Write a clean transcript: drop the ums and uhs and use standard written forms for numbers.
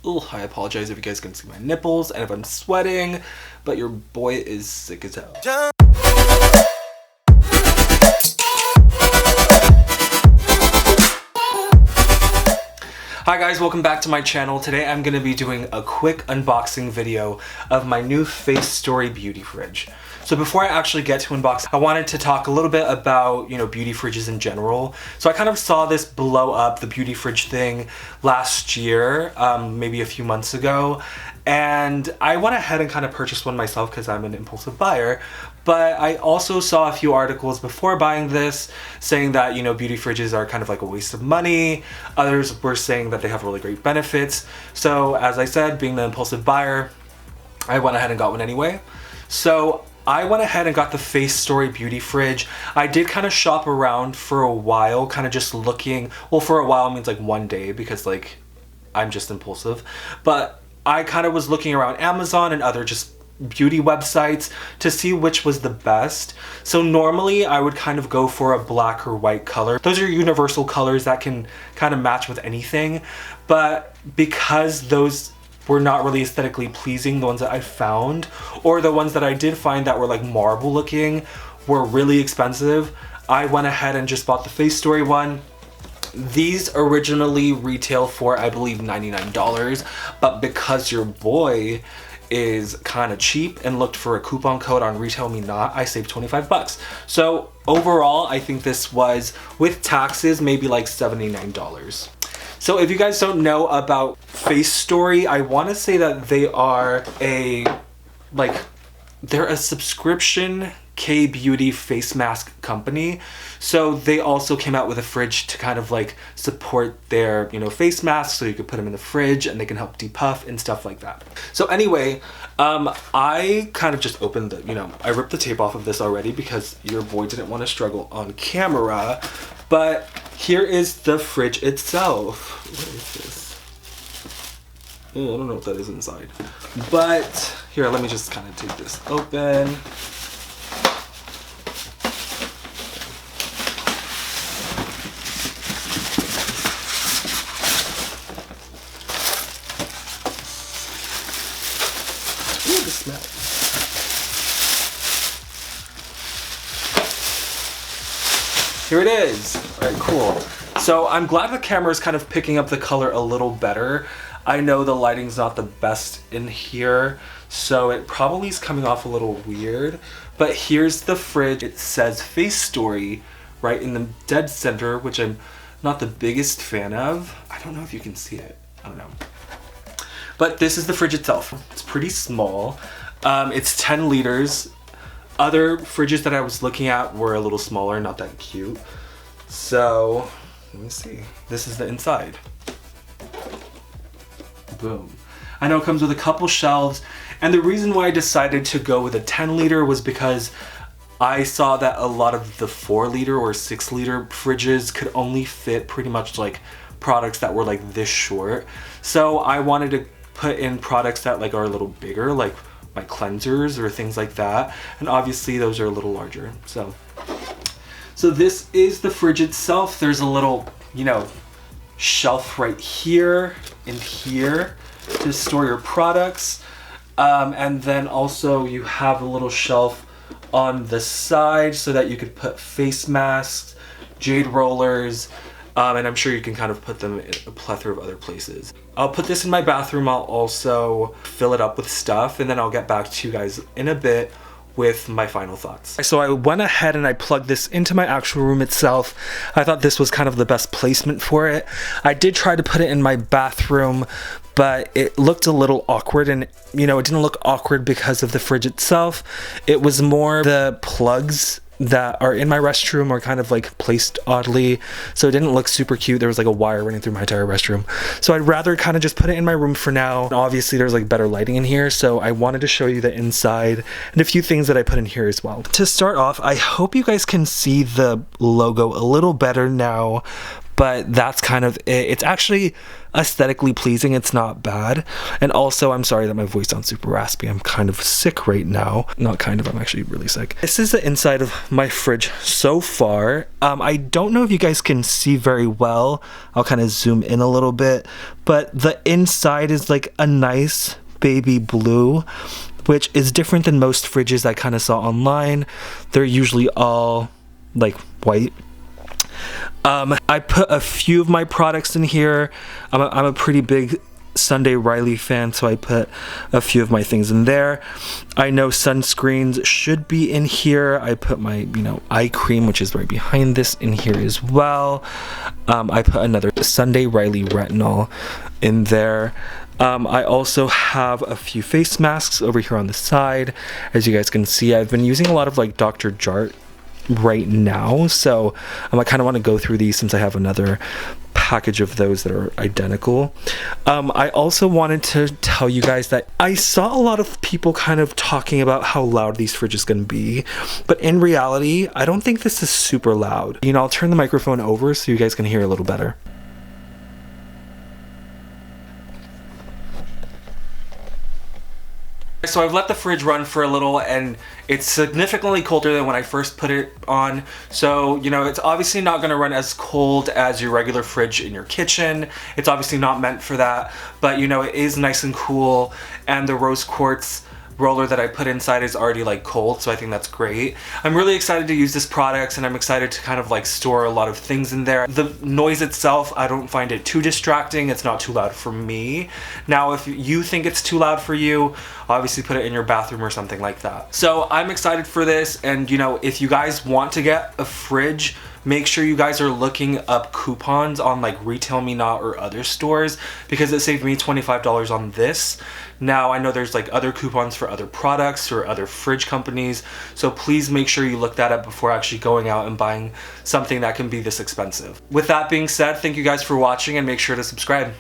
Ugh, I apologize if you guys can see my nipples and if I'm sweating, but your boy is sick as hell. Hi guys, welcome back to my channel. Today I'm going to be doing a quick unboxing video of my new FaceTory Beauty Fridge. So before I actually get to unbox, I wanted to talk a little bit about, beauty fridges in general. So I kind of saw this blow up, the beauty fridge thing, last year, maybe a few months ago. And I went ahead and kind of purchased one myself because I'm an impulsive buyer. But I also saw a few articles before buying this saying that, beauty fridges are kind of like a waste of money. Others were saying that they have really great benefits. So as I said, being the impulsive buyer, I went ahead and got one anyway. So I went ahead and got the FaceTory Beauty Fridge. I did kind of shop around for a while, kind of just looking. Well, for a while means like one day because like I'm just impulsive. But I kind of was looking around Amazon and other just beauty websites to see which was the best. So normally I would kind of go for a black or white color. Those are universal colors that can kind of match with anything. But because those were not really aesthetically pleasing, the ones that I found, or the ones that I did find that were like marble looking were really expensive, I went ahead and just bought the FaceTory one. These originally retail for, I believe, $99, but because your boy is kind of cheap and looked for a coupon code on Retail Me Not, I saved 25 bucks. So overall, I think this was, with taxes, maybe like $79. So if you guys don't know about FaceTory, I want to say that they are they're a subscription K-beauty face mask company. So they also came out with a fridge to kind of like support their, face masks, so you could put them in the fridge and they can help depuff and stuff like that. So anyway, I kind of just opened the, I ripped the tape off of this already because your boy didn't want to struggle on camera. But here is the fridge itself. What is this? Oh, I don't know what that is inside. But here, let me just kind of take this open. Ooh, the smell. Here it is. All right, cool. So I'm glad the camera is kind of picking up the color a little better. I know the lighting's not the best in here, so it probably is coming off a little weird. But here's the fridge. It says FaceTory right in the dead center, which I'm not the biggest fan of. I don't know if you can see it. I don't know. But this is the fridge itself. It's pretty small. It's 10 liters. Other fridges that I was looking at were a little smaller, not that cute. So, let me see. This is the inside. Boom. I know it comes with a couple shelves, and the reason why I decided to go with a 10 liter was because I saw that a lot of the 4 liter or 6 liter fridges could only fit pretty much like products that were like this short. So I wanted to put in products that like are a little bigger, like my cleansers or things like that, and obviously those are a little larger. So this is the fridge itself. There's a little, shelf right here and here to store your products, and then also you have a little shelf on the side so that you could put face masks, jade rollers, and I'm sure you can kind of put them in a plethora of other places. I'll put this in my bathroom. I'll also fill it up with stuff, and then I'll get back to you guys in a bit with my final thoughts. So I went ahead and I plugged this into my actual room itself. I thought this was kind of the best placement for it. I did try to put it in my bathroom, but it looked a little awkward, and it didn't look awkward because of the fridge itself. It was more the plugs that are in my restroom are kind of like placed oddly, so it didn't look super cute. There was like a wire running through my entire restroom, so I'd rather kind of just put it in my room for now. And obviously there's like better lighting in here, so I wanted to show you the inside and a few things that I put in here as well. To start off, I hope you guys can see the logo a little better now, but that's kind of it. It's actually aesthetically pleasing. It's not bad. And also, I'm sorry that my voice sounds super raspy. I'm kind of sick right now. Not kind of, I'm actually really sick. This is the inside of my fridge so far. I don't know if you guys can see very well. I'll kind of zoom in a little bit, but the inside is like a nice baby blue, which is different than most fridges I kind of saw online. They're usually all like white. I put a few of my products in here. I'm a pretty big Sunday Riley fan, so I put a few of my things in there. I know sunscreens should be in here. I put my, eye cream, which is right behind this, in here as well. I put another Sunday Riley retinol in there. I also have a few face masks over here on the side. As you guys can see, I've been using a lot of like Dr. Jart right now, so I kind of want to go through these since I have another package of those that are identical. I also wanted to tell you guys that I saw a lot of people kind of talking about how loud these fridges can be, but in reality, I don't think this is super loud. I'll turn the microphone over so you guys can hear a little better. So I've let the fridge run for a little, and it's significantly colder than when I first put it on. So, it's obviously not going to run as cold as your regular fridge in your kitchen. It's obviously not meant for that, but it is nice and cool, and the rose quartz roller that I put inside is already like cold, so I think that's great. I'm really excited to use this product, and I'm excited to kind of like store a lot of things in there. The noise itself, I don't find it too distracting. It's not too loud for me. Now, if you think it's too loud for you, obviously put it in your bathroom or something like that. So I'm excited for this, and if you guys want to get a fridge, make sure you guys are looking up coupons on like Retail Me Not or other stores, because it saved me $25 on this. Now, I know there's like other coupons for other products or other fridge companies, so please make sure you look that up before actually going out and buying something that can be this expensive. With that being said, thank you guys for watching, and make sure to subscribe.